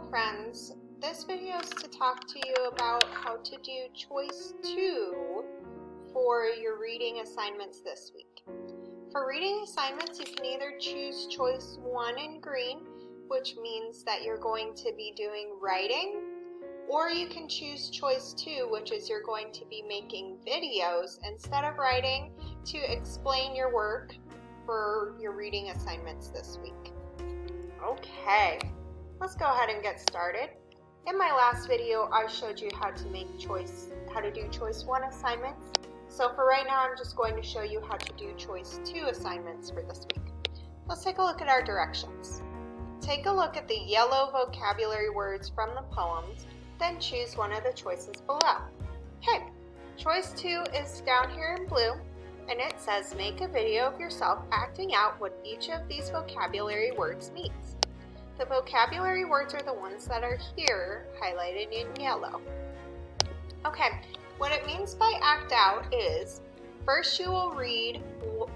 friends. This video is to talk to you about how to do choice 2 for your reading assignments this week. For reading assignments, you can either choose choice 1 in green, which means that you're going to be doing writing, or you can choose choice 2, which is you're going to be making videos instead of writing to explain your work for your reading assignments this week. Okay, let's go ahead and get started. In my last video, I showed you how to do choice 1 assignments. So for right now, I'm just going to show you how to do choice 2 assignments for this week. Let's take a look at our directions. Take a look at the yellow vocabulary words from the poems, then choose one of the choices below. Okay, choice 2 is down here in blue, and it says make a video of yourself acting out what each of these vocabulary words means. The vocabulary words are the ones that are here highlighted in yellow. Okay, what it means by act out is first you will read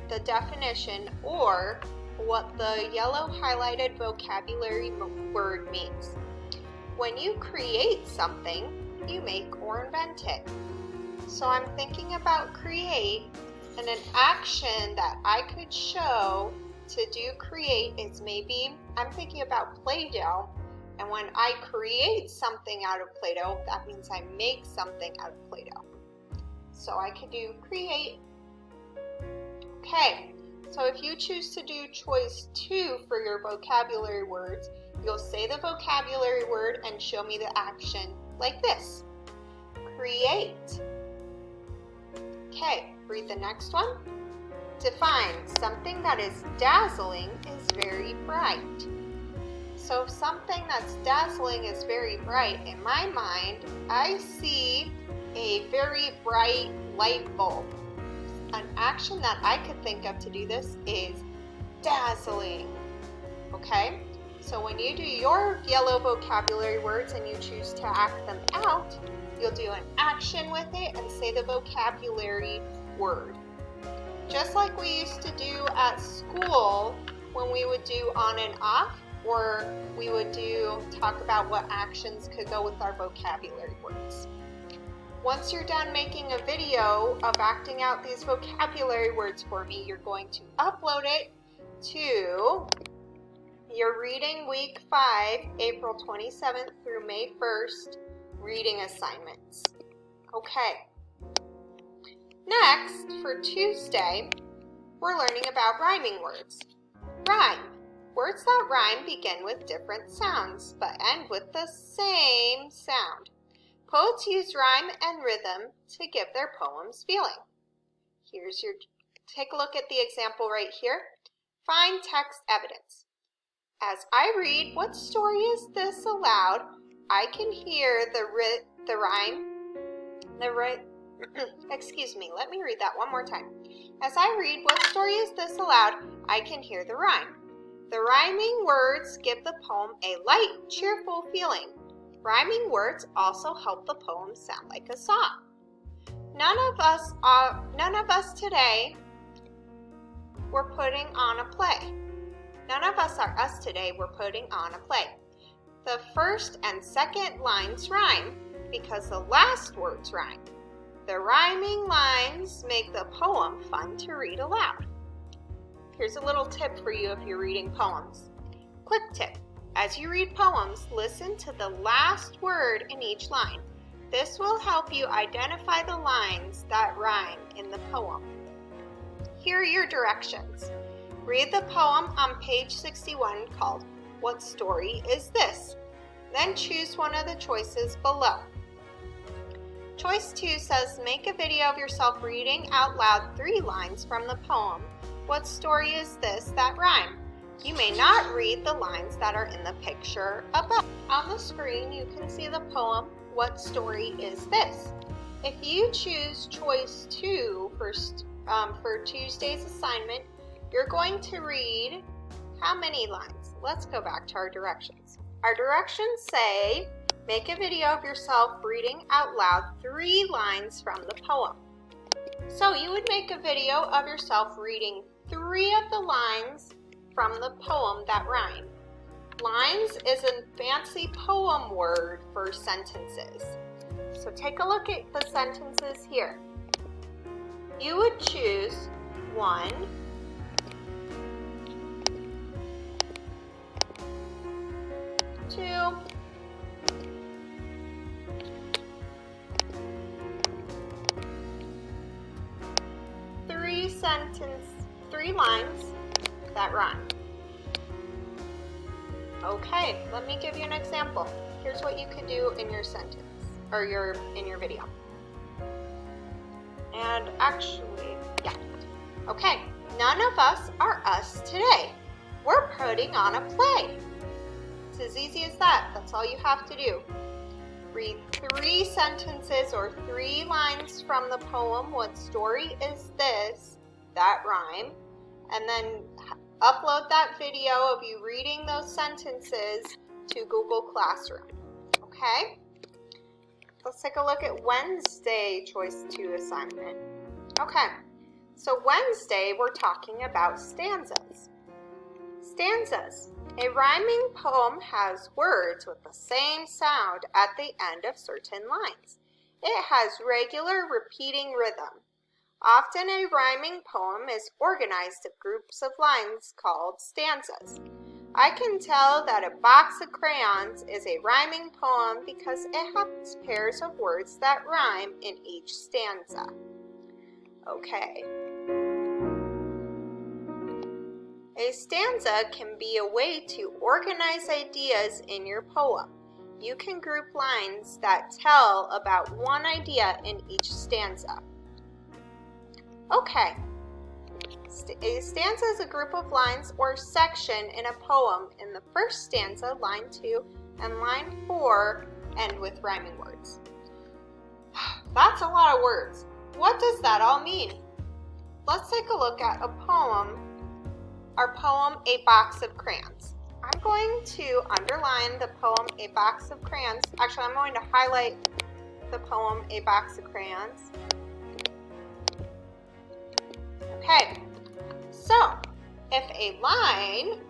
the definition or what the yellow highlighted vocabulary word means. When you create something, you make or invent it. So I'm thinking about create, and an action that I could show to do create is maybe I'm thinking about Play-Doh, and when I create something out of Play-Doh, that means I make something out of Play-Doh. So I could do create. Okay, so if you choose to do choice 2 for your vocabulary words, you'll say the vocabulary word and show me the action like this. Create. Okay, read the next one. Define. Something that is dazzling is very bright. So if something that's dazzling is very bright, in my mind, I see a very bright light bulb. An action that I could think of to do this is dazzling. Okay? So when you do your yellow vocabulary words and you choose to act them out, you'll do an action with it and say the vocabulary word. Just like we used to do at school when we would do on and off, or we would talk about what actions could go with our vocabulary words. Once you're done making a video of acting out these vocabulary words for me, you're going to upload it to your Reading Week 5, April 27th through May 1st reading assignments. Okay. Next, for Tuesday, we're learning about rhyming words. Rhyme. Words that rhyme begin with different sounds, but end with the same sound. Poets use rhyme and rhythm to give their poems feeling. Take a look at the example right here. Find text evidence. As I read, what story is this aloud? I can hear the rhyme. Excuse me, let me read that one more time. As I read, what story is this aloud? I can hear the rhyme. The rhyming words give the poem a light, cheerful feeling. Rhyming words also help the poem sound like a song. None of us today were putting on a play. None of us are us today, we're putting on a play. The first and second lines rhyme because the last words rhyme. The rhyming lines make the poem fun to read aloud. Here's a little tip for you if you're reading poems. Quick tip. As you read poems, listen to the last word in each line. This will help you identify the lines that rhyme in the poem. Here are your directions. Read the poem on page 61 called What Story Is This? Then choose one of the choices below. Choice 2 says make a video of yourself reading out loud 3 lines from the poem. What story is this that rhyme? You may not read the lines that are in the picture above. On the screen, you can see the poem, What Story Is This? If you choose choice 2 for Tuesday's assignment, you're going to read how many lines? Let's go back to our directions. Our directions say, make a video of yourself reading out loud 3 lines from the poem. So you would make a video of yourself reading 3 of the lines from the poem that rhyme. Lines is a fancy poem word for sentences. So take a look at the sentences here. You would choose 1, 2, 3 lines that rhyme. Okay, let me give you an example. Here's what you could do in your sentence, or in your video. And actually, yeah. Okay, none of us are us today. We're putting on a play. It's as easy as that. That's all you have to do. Read 3 sentences or 3 lines from the poem, What Story Is This? That rhyme. And then upload that video of you reading those sentences to Google Classroom. Okay? Let's take a look at Wednesday Choice 2 assignment. Okay, so Wednesday we're talking about stanzas. Stanzas. A rhyming poem has words with the same sound at the end of certain lines. It has regular repeating rhythm. Often a rhyming poem is organized of groups of lines called stanzas. I can tell that a box of crayons is a rhyming poem because it has pairs of words that rhyme in each stanza. Okay. A stanza can be a way to organize ideas in your poem. You can group lines that tell about one idea in each stanza. Okay, a stanza is a group of lines or section in a poem. In the first stanza, line 2 and line 4 end with rhyming words. That's a lot of words. What does that all mean? Let's take a look at our poem, A Box of Crayons. I'm going to underline the poem, A Box of Crayons. Actually, I'm going to highlight the poem, A Box of Crayons. Okay, so if a line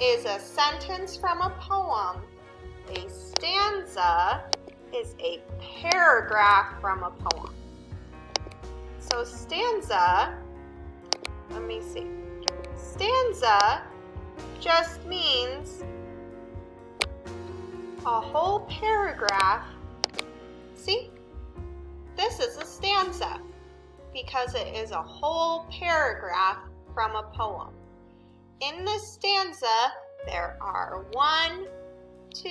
is a sentence from a poem, a stanza is a paragraph from a poem. So stanza just means a whole paragraph. See, this is a stanza because it is a whole paragraph from a poem. In this stanza, there are 1, 2,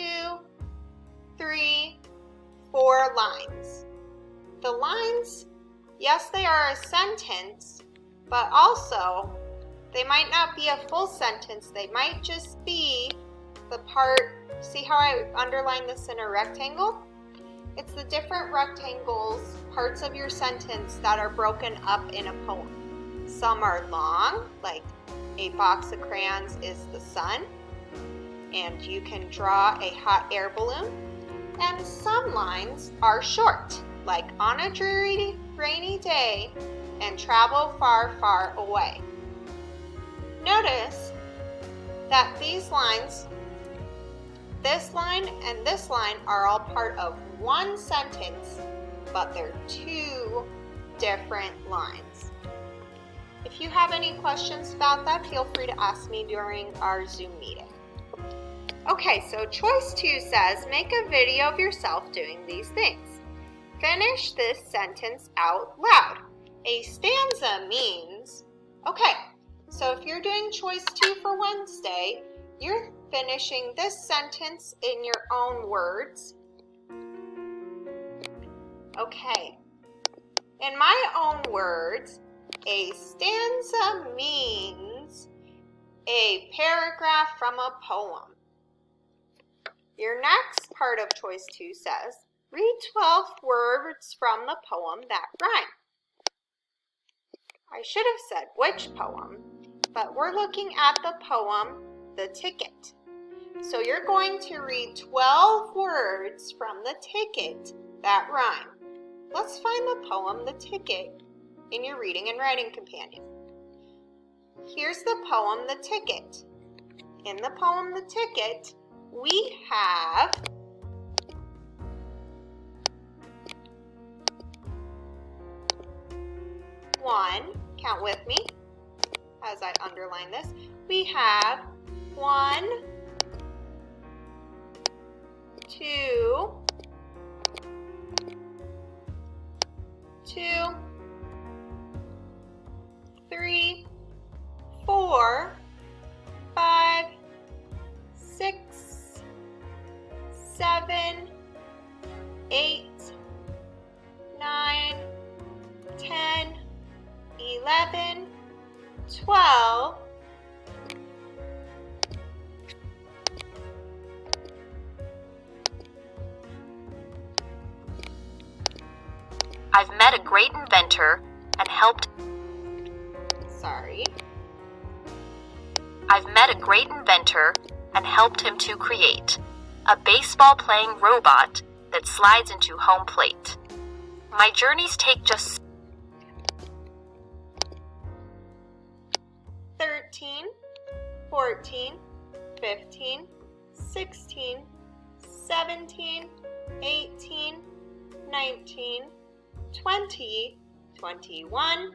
3, 4 lines. The lines, yes, they are a sentence, but also they might not be a full sentence. They might just be the part, see how I underlined this in a rectangle? It's the different rectangles, parts of your sentence that are broken up in a poem. Some are long, like a box of crayons is the sun, and you can draw a hot air balloon. And some lines are short, like on a dreary, rainy day, and travel far, far away. Notice that these lines, this line and this line, are all part of one sentence, but they're 2 different lines. If you have any questions about that, feel free to ask me during our Zoom meeting. Okay, so choice 2 says, make a video of yourself doing these things. Finish this sentence out loud. A stanza means, okay, so if you're doing choice 2 for Wednesday, you're finishing this sentence in your own words. Okay, in my own words, a stanza means a paragraph from a poem. Your next part of choice 2 says, read 12 words from the poem that rhyme. I should have said which poem, but we're looking at the poem, The Ticket. So you're going to read 12 words from the ticket that rhyme. Let's find the poem, The Ticket, in your reading and writing companion. Here's the poem, The Ticket. in the poem The Ticket, we have one, count with me as I underline this, we have 1, 2, 3, 4, 5, 6, 7, 8, 9, 10, 11, 12, I've met a great inventor and helped. I've met a great inventor and helped him to create a baseball-playing robot that slides into home plate. My journeys take just 13, 14, 15, 16, 17, 18, 19, 20, 21,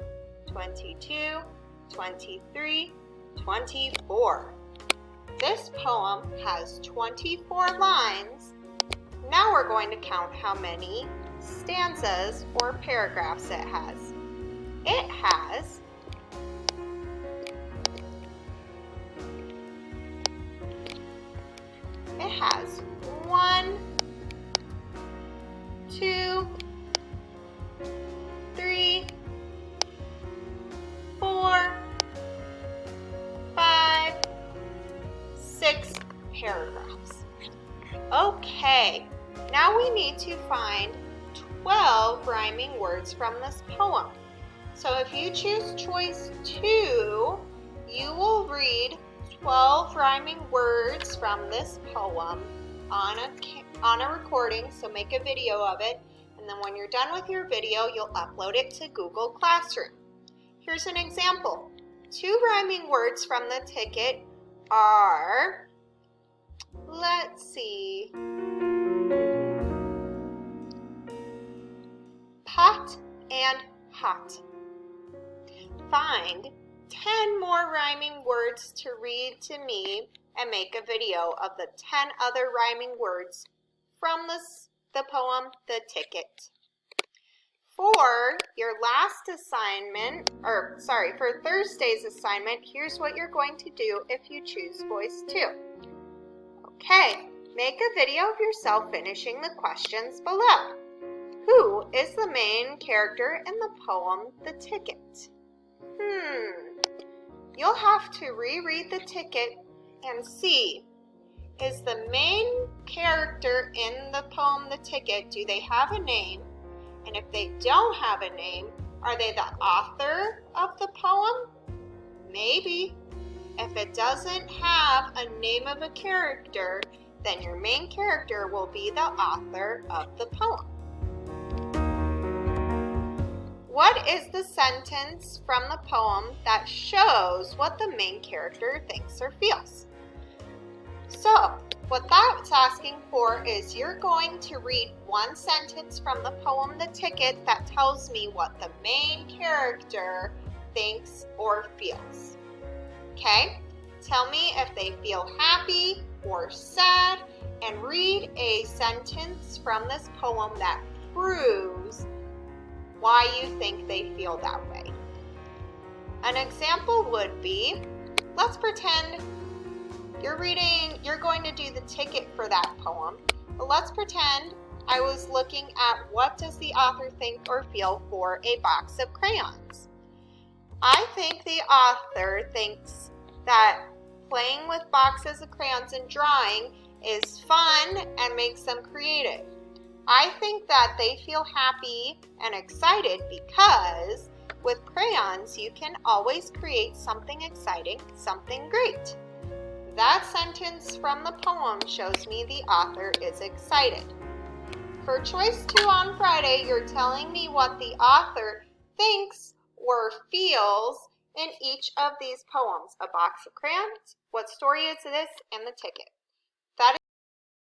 22, 23, 24. This poem has 24 lines. Now we're going to count how many stanzas or paragraphs it has. It has 1, 2, 3, 4, 5, 6 paragraphs. Okay, now we need to find 12 rhyming words from this poem. So if you choose choice 2, you will read 12 rhyming words from this poem on a recording, so make a video of it, and then when you're done with your video, you'll upload it to Google Classroom. Here's an example. 2 rhyming words from the ticket are, let's see, pot and hot. Find 10 more rhyming words to read to me and make a video of the 10 other rhyming words from the poem The Ticket. For your last assignment, for Thursday's assignment, here's what you're going to do if you choose voice 2. Okay, make a video of yourself finishing the questions below. Who is the main character in the poem The Ticket? You'll have to reread the ticket and see, is the main character in the poem The Ticket, do they have a name? And if they don't have a name, are they the author of the poem? Maybe. If it doesn't have a name of a character, then your main character will be the author of the poem. What is the sentence from the poem that shows what the main character thinks or feels? So, what that's asking for is you're going to read one sentence from the poem The Ticket that tells me what the main character thinks or feels. Okay? Tell me if they feel happy or sad, and read a sentence from this poem that proves why you think they feel that way. An example would be, let's pretend you're going to do the ticket for that poem, but let's pretend I was looking at what does the author think or feel for a box of crayons. I think the author thinks that playing with boxes of crayons and drawing is fun and makes them creative. I think that they feel happy and excited because with crayons you can always create something exciting, something great. That sentence from the poem shows me the author is excited. For choice 2 on Friday, you're telling me what the author thinks or feels in each of these poems: a box of crayons, what story is this, and the ticket.